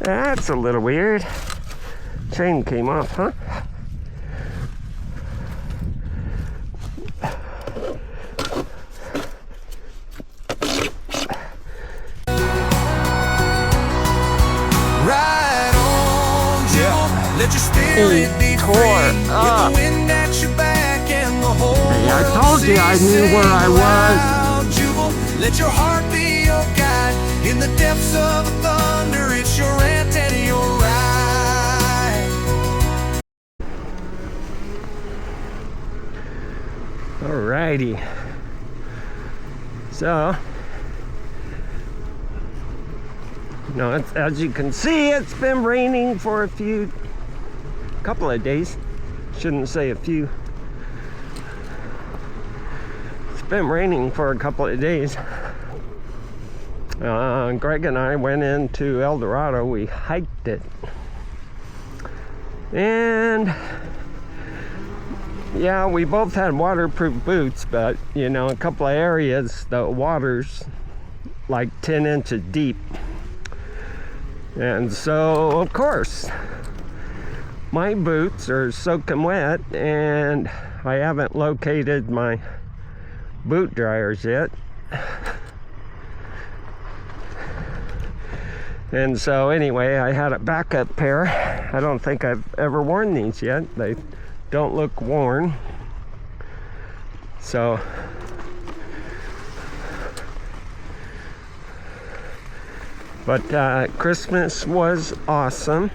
That's a little weird. Chain came off, huh? Right on, Jim. Let your spirit be free. With the wind at your back and the whole I told you I knew where I was. Jubal, let your heart be your guide. In the depths of the thunder, it's your rant and your ride. Alrighty. So, as you can see, it's been raining for a couple of days. Shouldn't say a few. It's been raining for a couple of days. Greg and I went into El Dorado. We hiked it. And yeah, we both had waterproof boots, but a couple of areas, the water's like 10 inches deep. And so, of course, my boots are soaking wet, and I haven't located my boot dryers yet. And so anyway, I had a backup pair. I don't think I've ever worn these yet. They don't look worn. So but Christmas was awesome.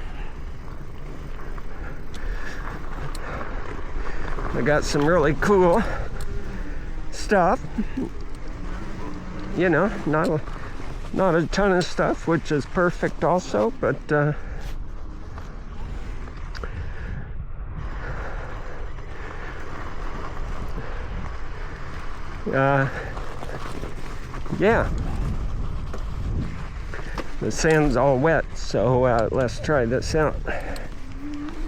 I got some really cool stuff. Not a ton of stuff, which is perfect also, but yeah. The sand's all wet, so let's try this out.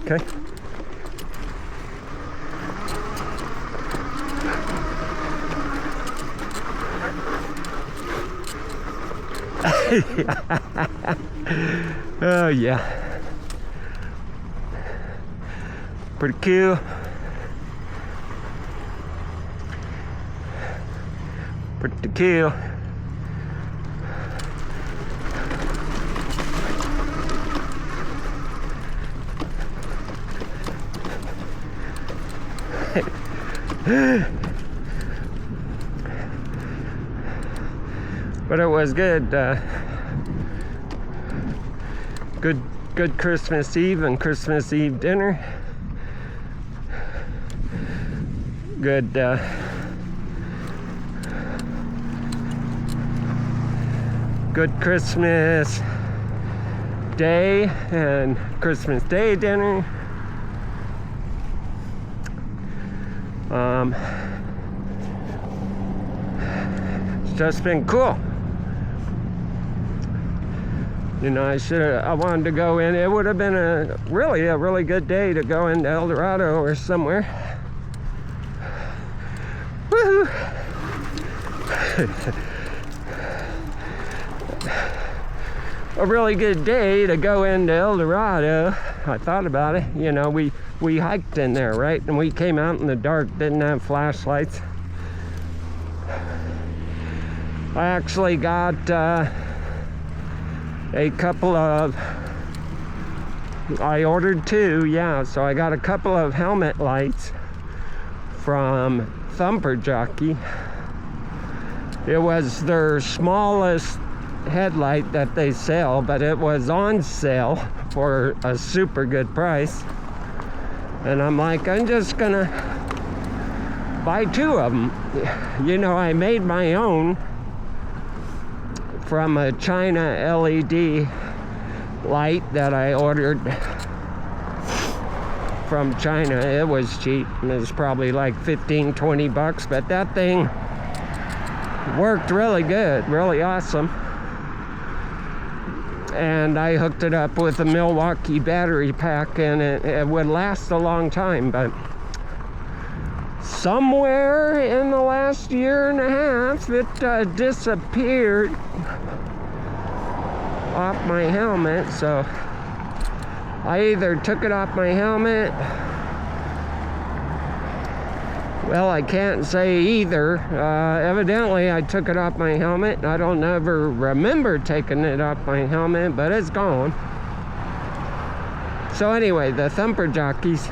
Okay. Oh yeah, pretty cool. Pretty cool. But it was good. Good Christmas Eve and Christmas Eve dinner. Good Christmas Day and Christmas Day dinner. It's just been cool. I wanted to go in. It would have been a really good day to go into El Dorado or somewhere. Woohoo! A really good day to go into El Dorado. I thought about it. We hiked in there, right? And we came out in the dark, didn't have flashlights. I actually got I ordered two, yeah, so I got a couple of helmet lights from Thumper Jockey. It was their smallest headlight that they sell, but it was on sale for a super good price. And I'm like, I'm just gonna buy two of them. I made my own from a China LED light that I ordered from China. It was cheap. It was probably like $15-20, but that thing worked really good, really awesome. And I hooked it up with a Milwaukee battery pack, and it would last a long time, but somewhere in the last year and a half it disappeared off my helmet, so I either took it off my helmet. Well, I can't say either. Evidently, I took it off my helmet. I don't ever remember taking it off my helmet, but it's gone. So anyway, the thumper jockeys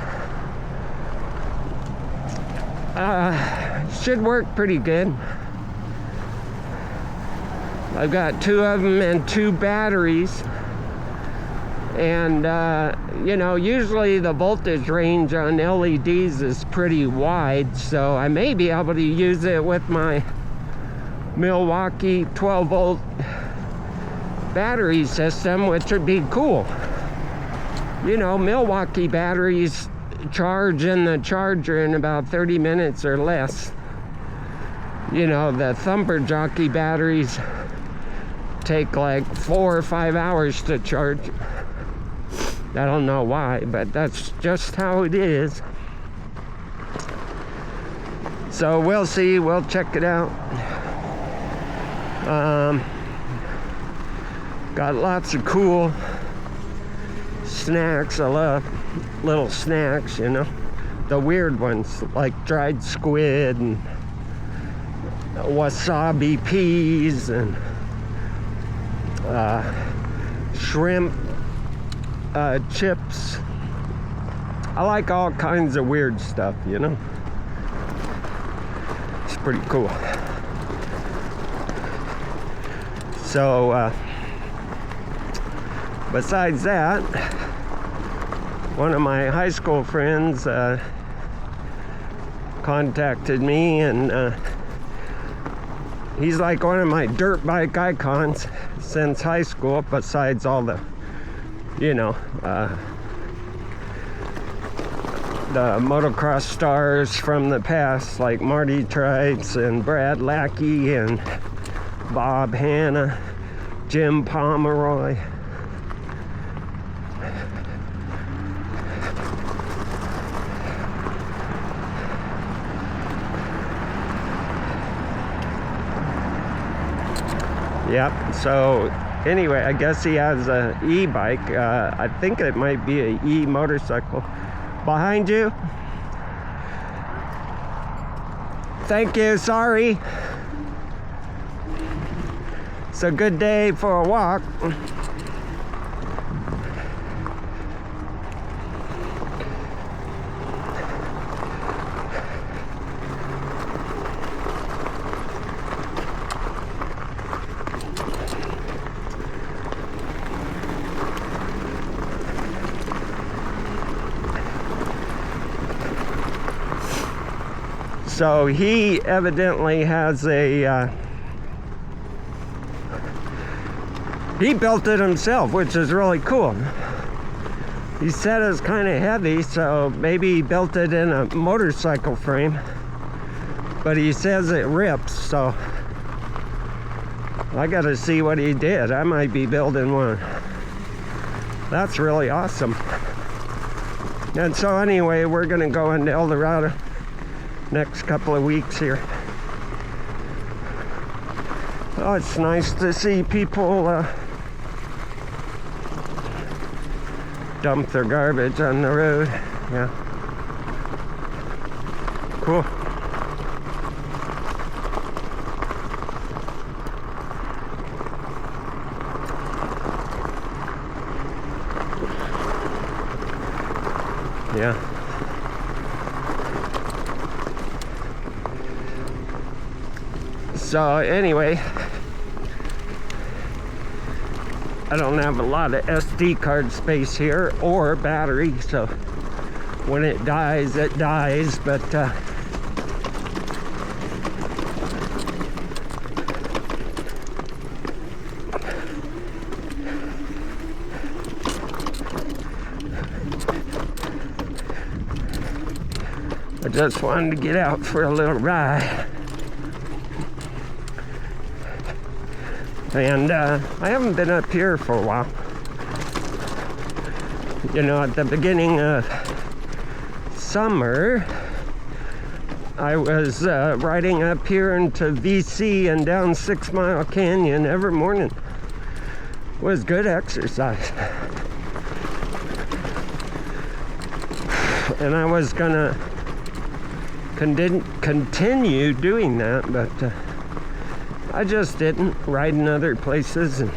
should work pretty good. I've got 2 of them and 2 batteries. And, you know, usually the voltage range on LEDs is pretty wide, so I may be able to use it with my Milwaukee 12-volt battery system, which would be cool. You know, Milwaukee batteries charge in the charger in about 30 minutes or less. You know, the thumper jockey batteries take like 4 or 5 hours to charge. I don't know why, but that's just how it is. So we'll see. We'll check it out. Got lots of cool snacks. I love little snacks, you know. The weird ones, like dried squid and wasabi peas and shrimp chips. I like all kinds of weird stuff, you know. It's pretty cool. So besides that, one of my high school friends contacted me, and he's like one of my dirt bike icons since high school, besides all the, you know, the motocross stars from the past, like Marty Trites and Brad Lackey and Bob Hanna, Jim Pomeroy. Yep, so anyway, I guess he has a e-bike. I think it might be a e-motorcycle. Behind you. Thank you, sorry. It's a good day for a walk. So he evidently has a, he built it himself, which is really cool. He said it's kind of heavy, so maybe he built it in a motorcycle frame. But he says it rips, so I gotta see what he did. I might be building one. That's really awesome. And so anyway, we're gonna go into El Dorado next couple of weeks here. Oh, it's nice to see people dump their garbage on the road. Yeah. Cool. Yeah. So anyway, I don't have a lot of SD card space here or battery, so when it dies, it dies, but I just wanted to get out for a little ride. And I haven't been up here for a while. You know, at the beginning of summer, I was riding up here into VC and down 6 Mile Canyon every morning. was good exercise. And I was gonna continue doing that, but I just didn't. Ride in other places and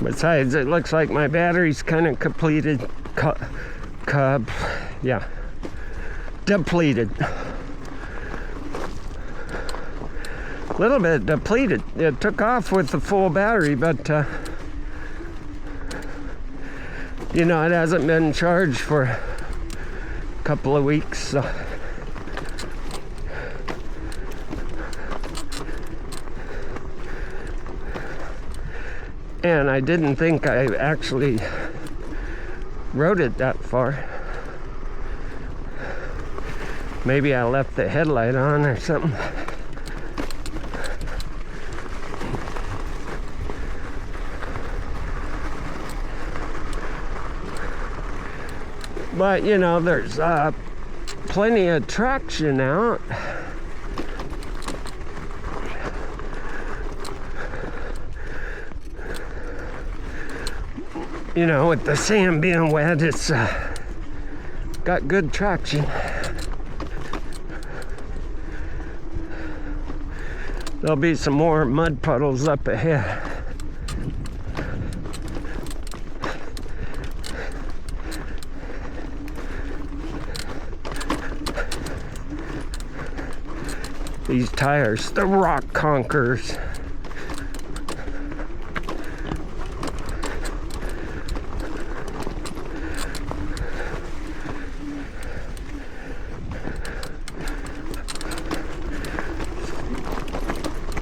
besides, it looks like my battery's kind of depleted. A little bit depleted. It took off with the full battery, but you know, it hasn't been charged for a couple of weeks, so. And I didn't think I actually rode it that far. Maybe I left the headlight on or something. But you know, there's plenty of traction out. You know, with the sand being wet, it's got good traction. There'll be some more mud puddles up ahead. These tires, the rock conquerors.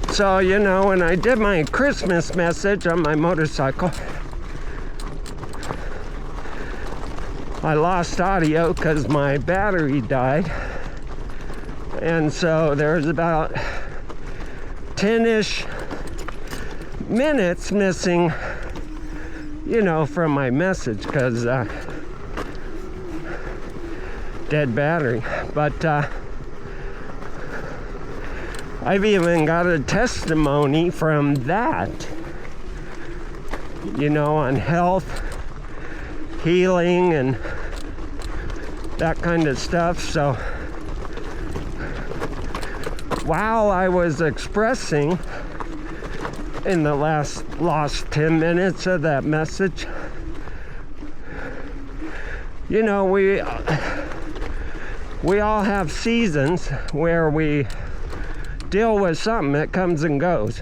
So, you know, when I did my Christmas message on my motorcycle, I lost audio because my battery died. And so there's about 10-ish minutes missing, you know, from my message because dead battery. But I've even got a testimony from that, you know, on health, healing, and that kind of stuff. So while I was expressing in the lost 10 minutes of that message, you know, we all have seasons where we deal with something that comes and goes,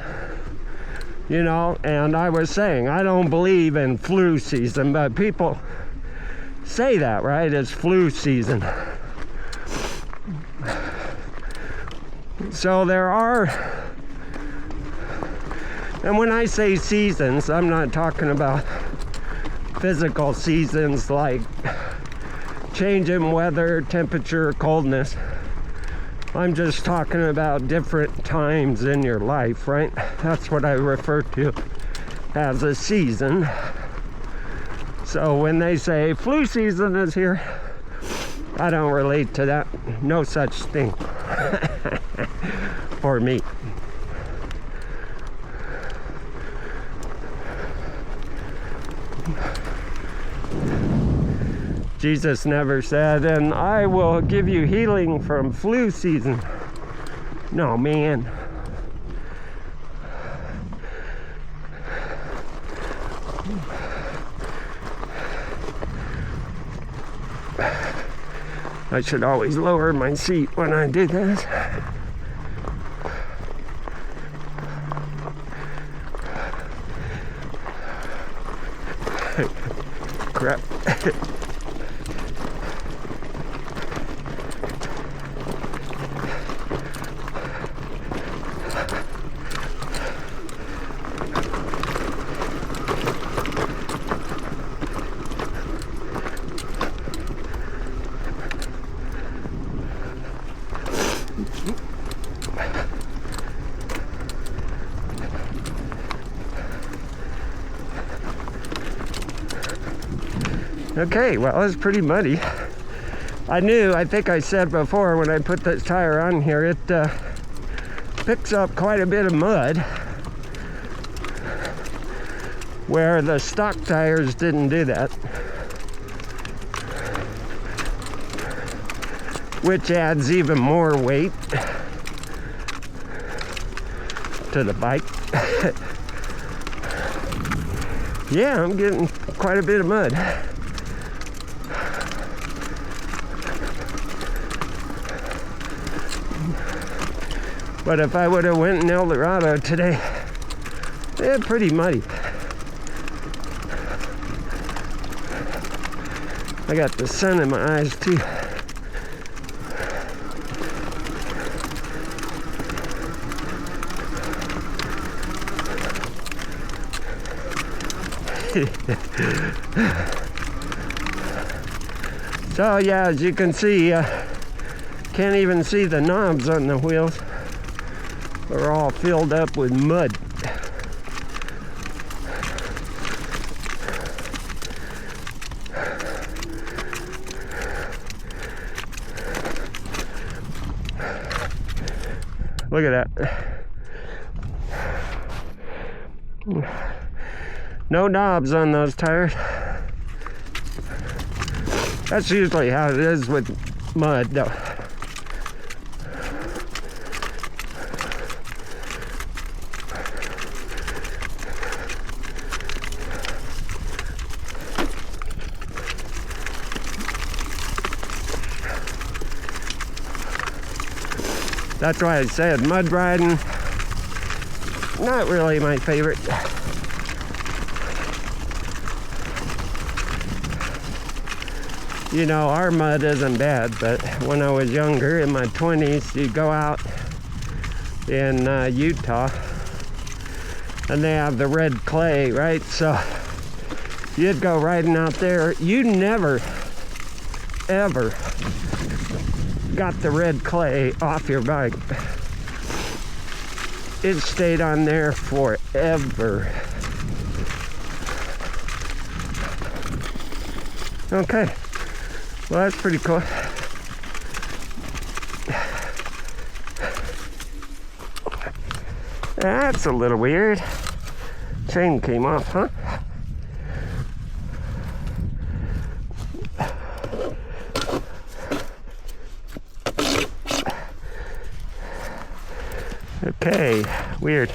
you know. And I was saying, I don't believe in flu season, but people say that, right? It's flu season. So there are, and when I say seasons, I'm not talking about physical seasons like change in weather, temperature, coldness. I'm just talking about different times in your life, right? That's what I refer to as a season. So when they say flu season is here, I don't relate to that. No such thing for me. Jesus never said, and I will give you healing from flu season. No, man. I should always lower my seat when I do this. Crap. Okay, well, it's pretty muddy. I think I said before when I put this tire on here, it picks up quite a bit of mud, where the stock tires didn't do that, which adds even more weight to the bike. Yeah, I'm getting quite a bit of mud. But if I would have went in El Dorado today, it's pretty muddy. I got the sun in my eyes too. So yeah, as you can see, can't even see the knobs on the wheels. They're all filled up with mud. Look at that. No knobs on those tires. That's usually how it is with mud, though. That's why I said mud riding, not really my favorite. You know, our mud isn't bad, but when I was younger, in my 20s, you'd go out in Utah, and they have the red clay, right? So you'd go riding out there. You never, ever got the red clay off your bike. It stayed on there forever. Okay, well, that's pretty cool. That's a little weird. Chain came off, huh? Okay, weird.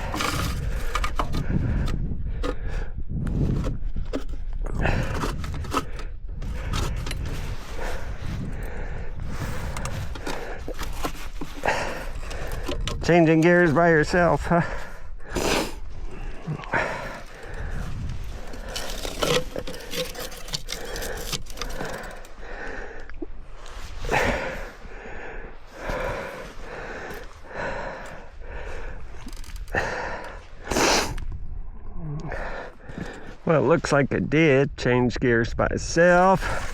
Changing gears by yourself, huh? Well, it looks like it did change gears by itself.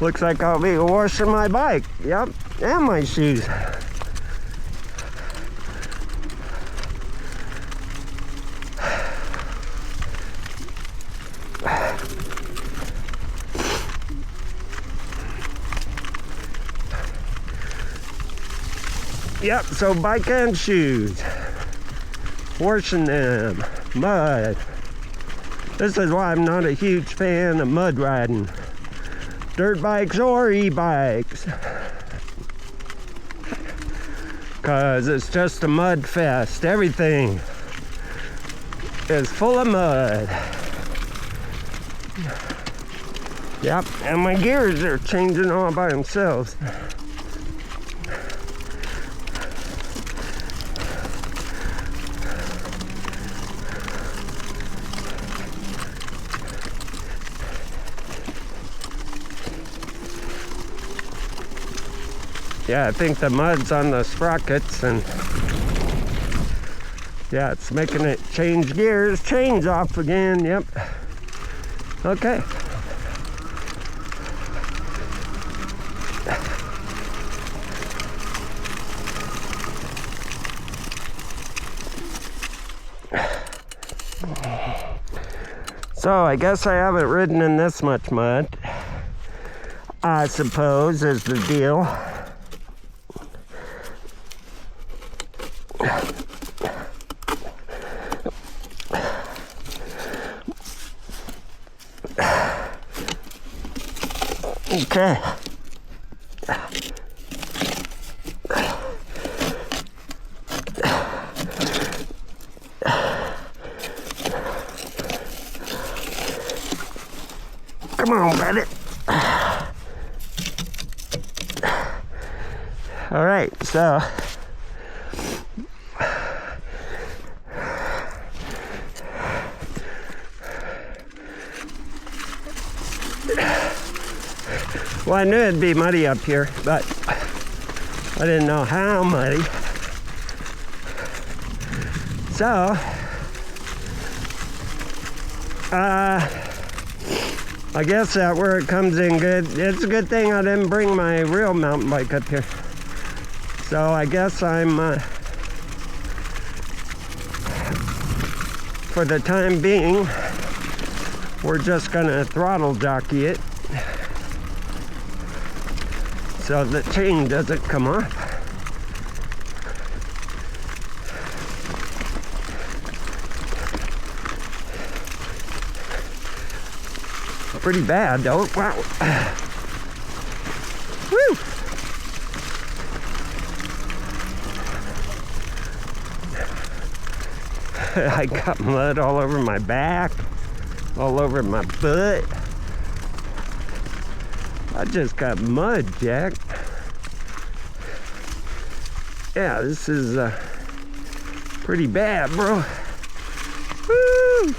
Looks like I'll be washing my bike. Yep, and my shoes. Yep, so bike and shoes. Washing them. Mud. This is why I'm not a huge fan of mud riding. Dirt bikes or e-bikes. Cause it's just a mud fest. Everything is full of mud. Yep, and my gears are changing all by themselves. Yeah, I think the mud's on the sprockets, and yeah, it's making it change gears. Chain's off again. Yep. Okay. So I guess I haven't ridden in this much mud, I suppose, is the deal. Okay. Come on, buddy. All right, so well, I knew it'd be muddy up here, but I didn't know how muddy. So, I guess that where it comes in good. It's a good thing I didn't bring my real mountain bike up here. So I guess I'm, for the time being, we're just gonna throttle jockey it so the chain doesn't come off. Pretty bad though. Wow. Woo! I got mud all over my back, all over my butt. I just got mud, Jack. Yeah, this is pretty bad, bro. Woo!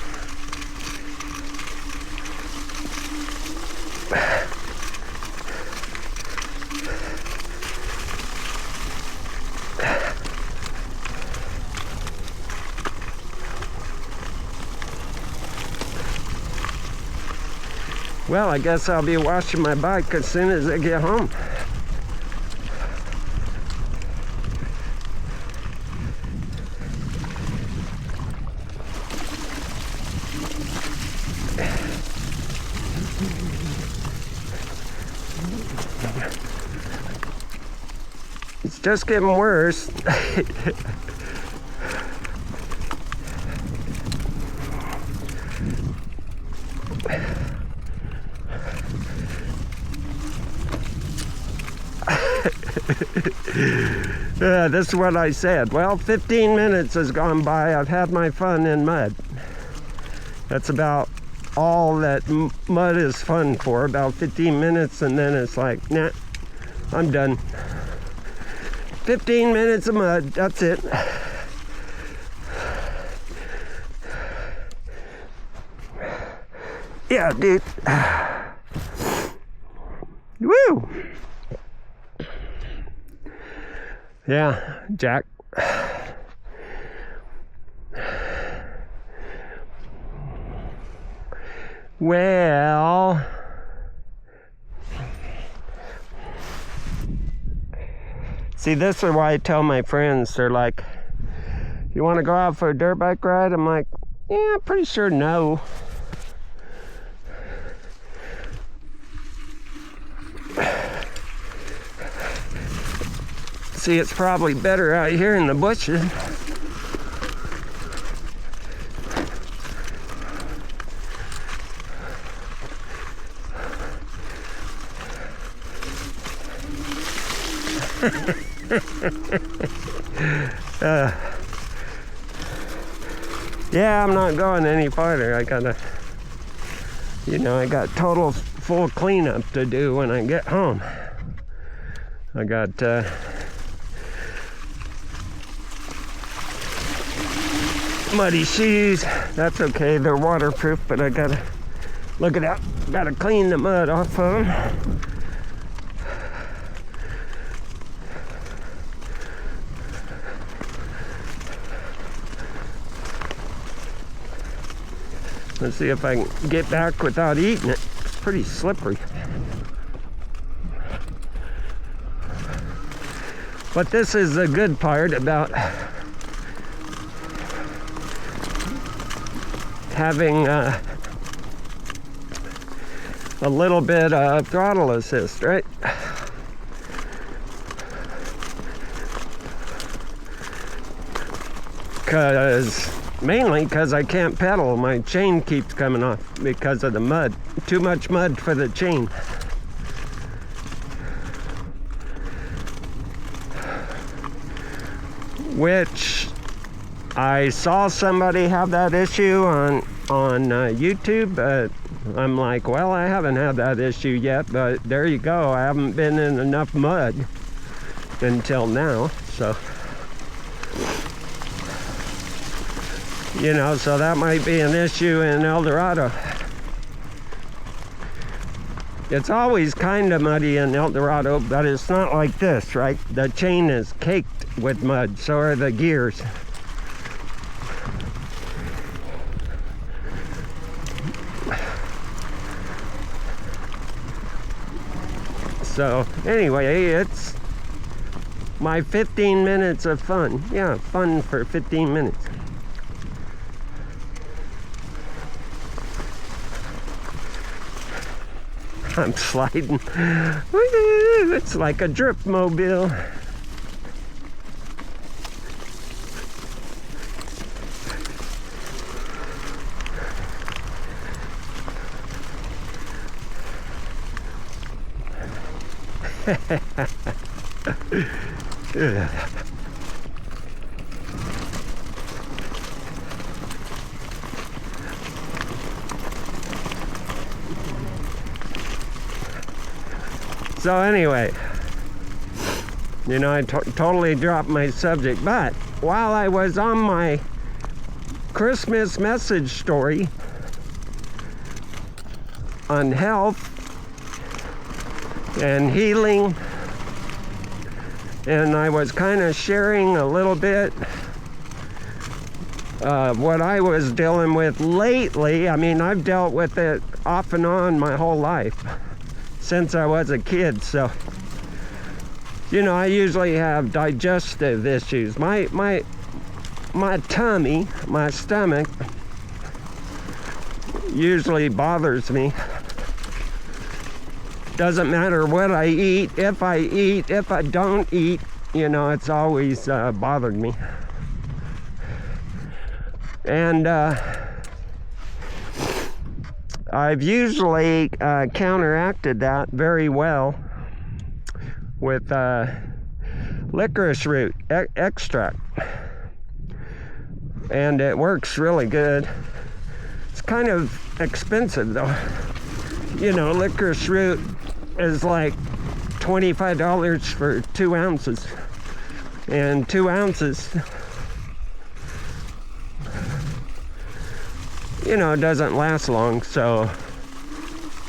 Well, I guess I'll be washing my bike as soon as I get home. It's just getting worse. Yeah, this is what I said. Well, 15 minutes has gone by. I've had my fun in mud. That's about all that mud is fun for, about 15 minutes, and then it's like, nah, I'm done. 15 minutes of mud, that's it. Yeah, dude. Woo! Yeah, Jack. Well, see, this is why I tell my friends, they're like, you want to go out for a dirt bike ride? I'm like, yeah, pretty sure no. See, it's probably better out here in the bushes. Yeah, I'm not going any farther. I gotta, I got total full cleanup to do when I get home. I got muddy shoes. That's okay, they're waterproof, but I gotta look it up. Gotta clean the mud off of them. Let's see if I can get back without eating it. It's pretty slippery. But this is the good part about having a little bit of throttle assist, right? Mainly because I can't pedal. My chain keeps coming off because of the mud. Too much mud for the chain. Which I saw somebody have that issue on YouTube, but I'm like, well, I haven't had that issue yet, but there you go. I haven't been in enough mud until now, so you know, so that might be an issue in El Dorado. It's always kind of muddy in El Dorado, but it's not like this, right? The chain is caked with mud, so are the gears. So anyway, it's my 15 minutes of fun. Yeah, fun for 15 minutes. I'm sliding. It's like a drift mobile. So anyway, you know, I totally dropped my subject, but while I was on my Christmas message story on health and healing, and I was kind of sharing a little bit of what I was dealing with lately. I mean, I've dealt with it off and on my whole life since I was a kid, so you know, I usually have digestive issues. My tummy, my stomach usually bothers me. Doesn't matter what I eat, if I don't eat, you know, it's always bothered me. And I've usually counteracted that very well with licorice root extract, and it works really good. It's kind of expensive though. You know, licorice root is like $25 for 2 ounces, and 2 ounces, you know, doesn't last long. So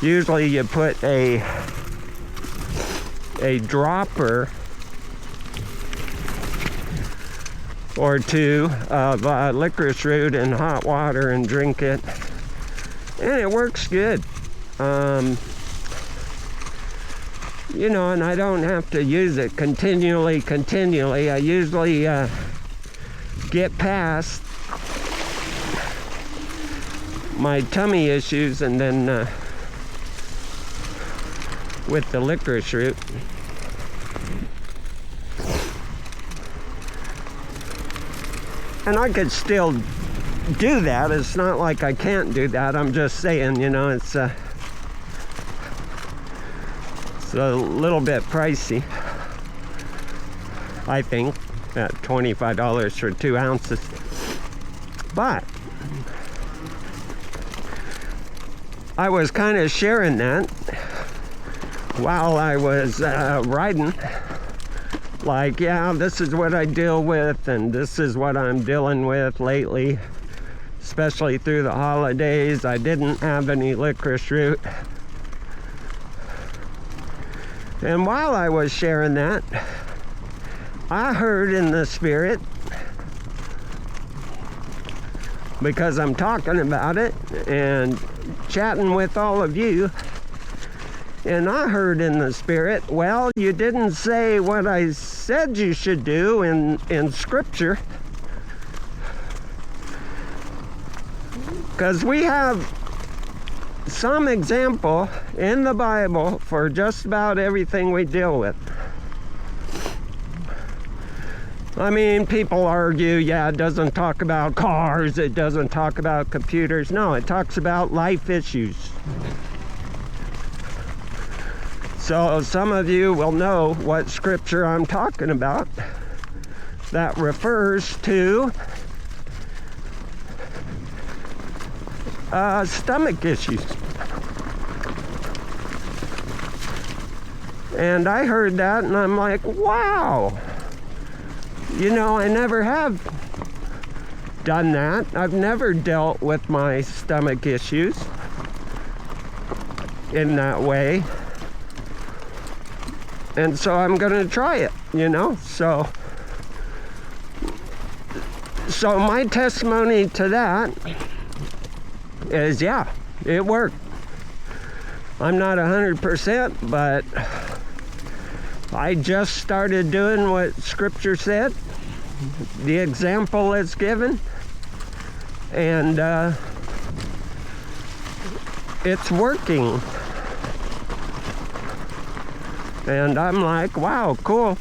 usually you put a dropper or two of licorice root in hot water and drink it, and it works good. You know, and I don't have to use it continually. I usually get past my tummy issues, and then with the licorice root. And I could still do that. It's not like I can't do that. I'm just saying, you know, it's a little bit pricey, I think, at $25 for 2 ounces. But I was kind of sharing that while I was riding. Like, yeah, this is what I deal with, and this is what I'm dealing with lately, especially through the holidays. I didn't have any licorice root. And while I was sharing that, I heard in the spirit because I'm talking about it and chatting with all of you. And I heard in the spirit, well, you didn't say what I said you should do in scripture. Because we have some example in the Bible for just about everything we deal with. I mean, people argue, yeah, it doesn't talk about cars, it doesn't talk about computers. No, it talks about life issues. So some of you will know what scripture I'm talking about that refers to stomach issues. And I heard that and I'm like, wow. You know, I never have done that. I've never dealt with my stomach issues in that way. And so I'm gonna try it, you know? So my testimony to that is, yeah, it worked. I'm not 100%, but I just started doing what scripture said, the example is given, and it's working. And I'm like, wow, cool.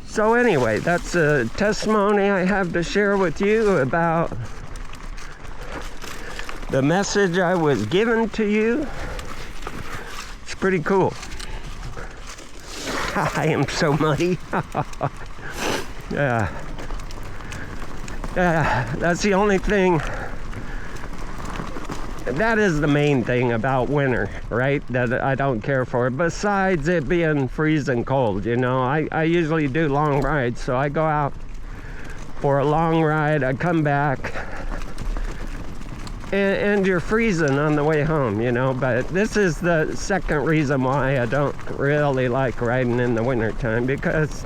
So anyway, that's a testimony I have to share with you about the message I was given to you. It's pretty cool. I am so muddy. Yeah. That's the only thing. That is the main thing about winter, right? That I don't care for. Besides it being freezing cold, you know. I usually do long rides, so I go out for a long ride, I come back, and you're freezing on the way home, you know. But this is the second reason why I don't really like riding in the winter time, because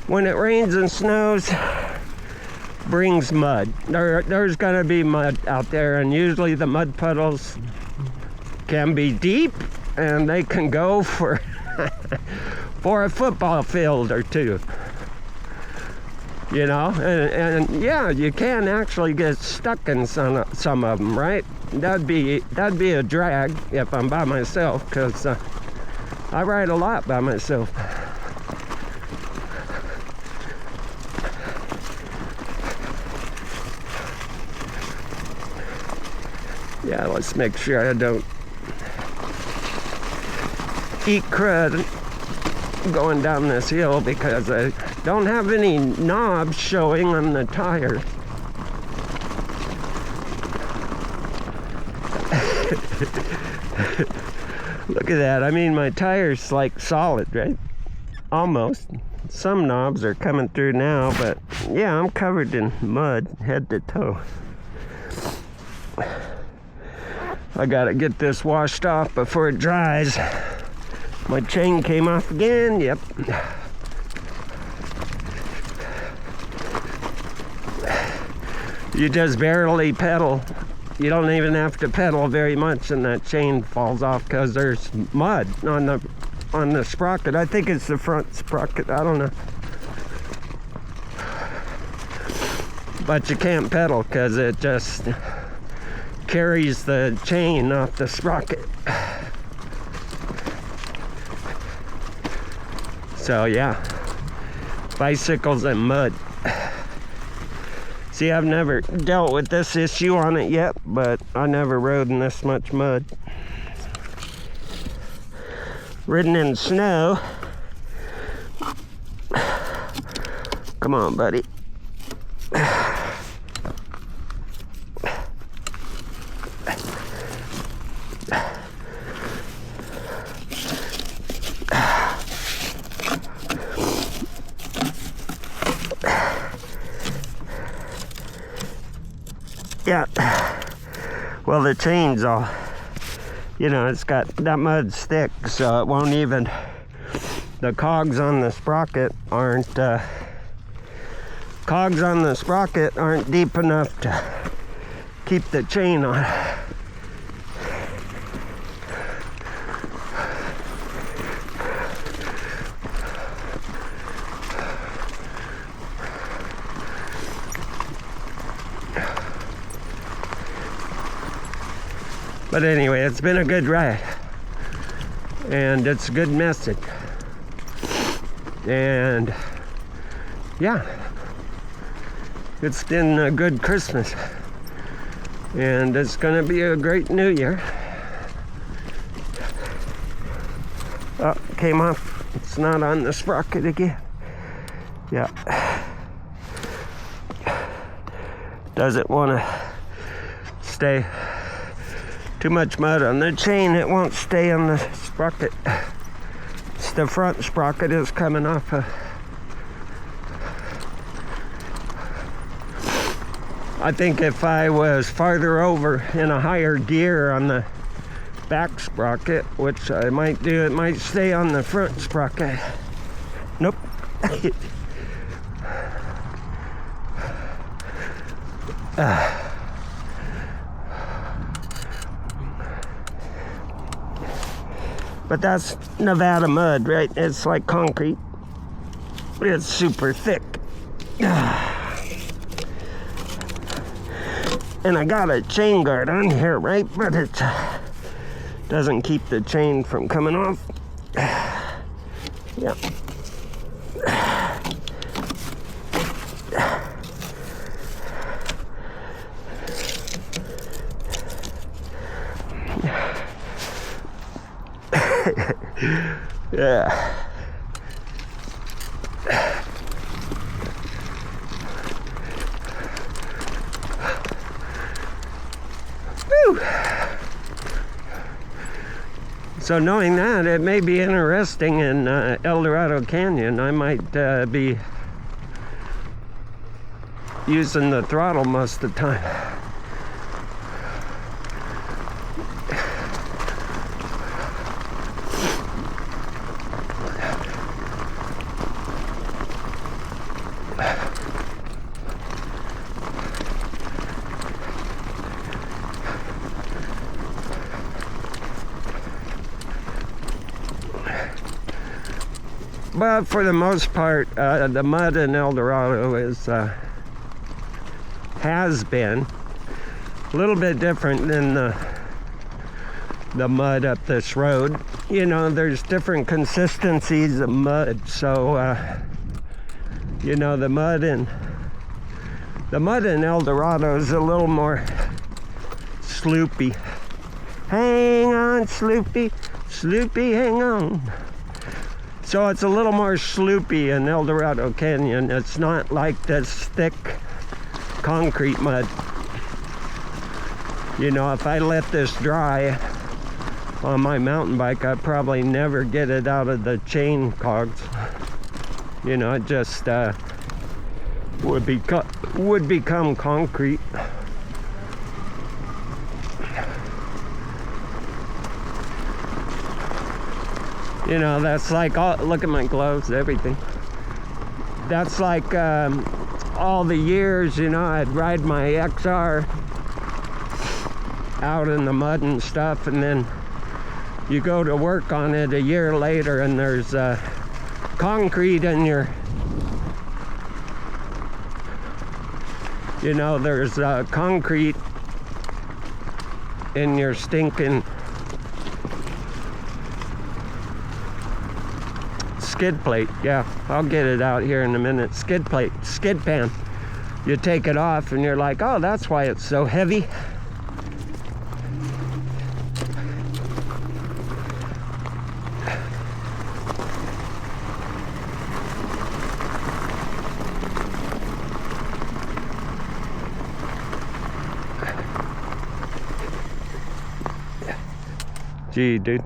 when it rains and snows, brings mud. There's gonna be mud out there, and usually the mud puddles can be deep and they can go for for a football field or two, you know. And yeah, you can actually get stuck in some of them, right? That'd be a drag if I'm by myself, because I ride a lot by myself. Yeah, let's make sure I don't eat crud going down this hill, because I don't have any knobs showing on the tires. Look at that. I mean, my tire's like solid, right? Almost. Some knobs are coming through now, but yeah, I'm covered in mud head to toe. I gotta get this washed off before it dries. My chain came off again, yep. You just barely pedal. You don't even have to pedal very much and that chain falls off, because there's mud on the sprocket. I think it's the front sprocket, I don't know. But you can't pedal because it just carries the chain off the sprocket. So yeah, bicycles and mud. See, I've never dealt with this issue on it yet, but I never rode in this much mud. Ridden in snow. Come on, buddy. Yeah, well, the chain's all, you know, it's got, that mud's thick, so it won't even, the cogs on the sprocket aren't cogs on the sprocket aren't deep enough to keep the chain on. But anyway, it's been a good ride, and it's a good message, and yeah, it's been a good Christmas, and it's gonna be a great New Year. Oh, came off. It's not on the sprocket again. Yeah, doesn't want to stay. Too much mud on the chain, it won't stay on the sprocket. It's the front sprocket is coming off. I think if I was farther over in a higher gear on the back sprocket, which I might do, it might stay on the front sprocket. Nope. But that's Nevada mud, right? It's like concrete. It's super thick. And I got a chain guard on here, right? But it doesn't keep the chain from coming off. Yeah. Yeah. Woo. So knowing that, it may be interesting in El Dorado Canyon. I might be using the throttle most of the time. But for the most part, the mud in El Dorado has been a little bit different than the mud up this road. You know, there's different consistencies of mud, so you know, the mud in El Dorado is a little more sloopy. Hang on, Sloopy, Sloopy, hang on. So it's a little more sloopy in El Dorado Canyon. It's not like this thick concrete mud. You know, if I let this dry on my mountain bike, I'd probably never get it out of the chain cogs. You know, it just would become concrete. You know, that's like, oh, look at my gloves, everything. That's like all the years, you know, I'd ride my XR out in the mud and stuff, and then you go to work on it a year later and there's concrete in your, you know, there's concrete in your stinking skid plate. Yeah, I'll get it out here in a minute. Skid plate, skid pan. You take it off and you're like, oh, that's why it's so heavy. Gee, dude.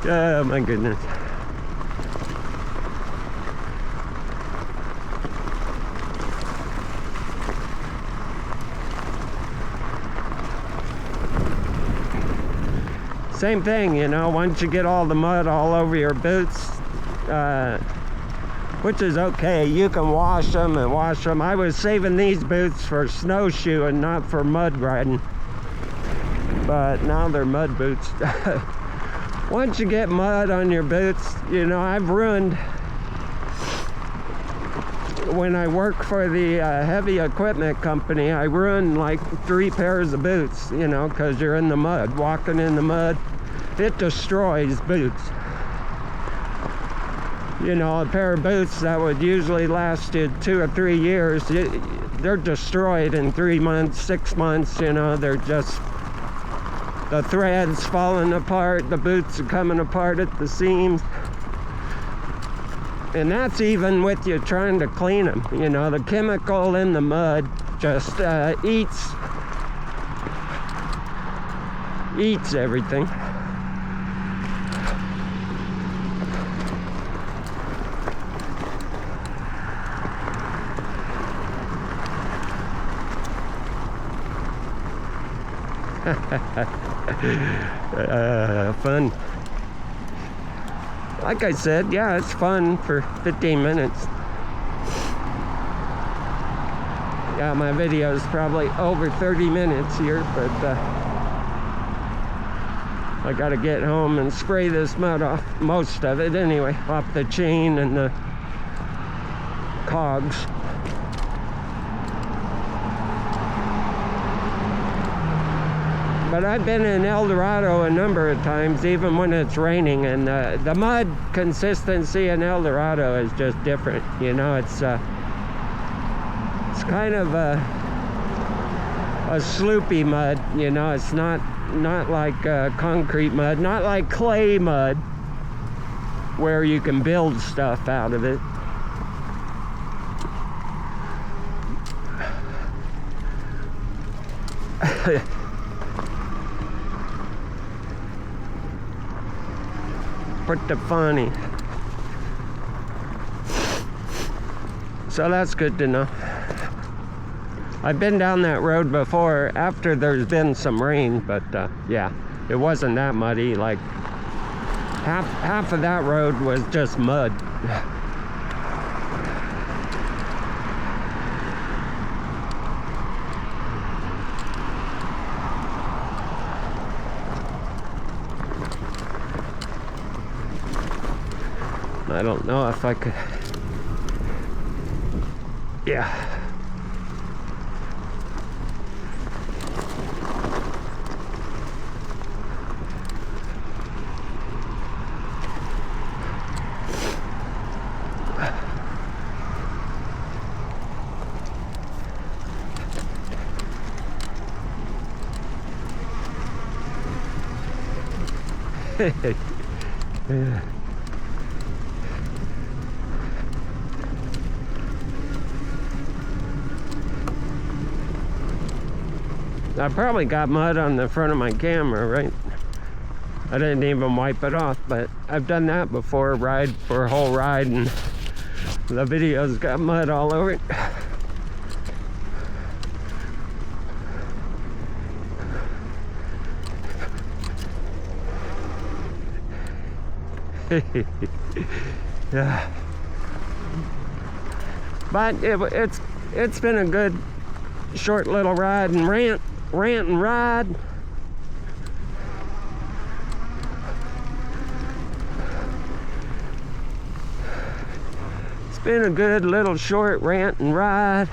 Oh my goodness. Same thing, you know, once you get all the mud all over your boots, which is okay, you can wash them and wash them. I was saving these boots for snowshoeing, not for mud riding, but now they're mud boots. Once you get mud on your boots, you know, I've ruined, when I work for the heavy equipment company, I ruined like 3 pairs of boots, you know, because you're in the mud, walking in the mud. It destroys boots. You know, a pair of boots that would usually last you 2 or 3 years, they're destroyed in 3 months, 6 months, you know, they're just, the threads falling apart, the boots are coming apart at the seams. And that's even with you trying to clean them. You know, the chemical in the mud just eats everything. Fun. Like I said, yeah, it's fun for 15 minutes. Yeah, my video is probably over 30 minutes here, but I gotta get home and spray this mud off, most of it anyway, off the chain and the cogs. But I've been in El Dorado a number of times, even when it's raining, and the mud consistency in El Dorado is just different. You know, it's kind of a sloopy mud. You know, it's not like concrete mud, not like clay mud, where you can build stuff out of it. Pretty funny. So that's good to know. I've been down that road before after there's been some rain, but yeah, it wasn't that muddy. Like half of that road was just mud. I don't know if I could. Yeah. Yeah. I probably got mud on the front of my camera, right? I didn't even wipe it off, but I've done that before, ride for a whole ride, and the video's got mud all over it. Yeah. But it's been a good short little ride and rant and ride. It's been a good little short rant and ride.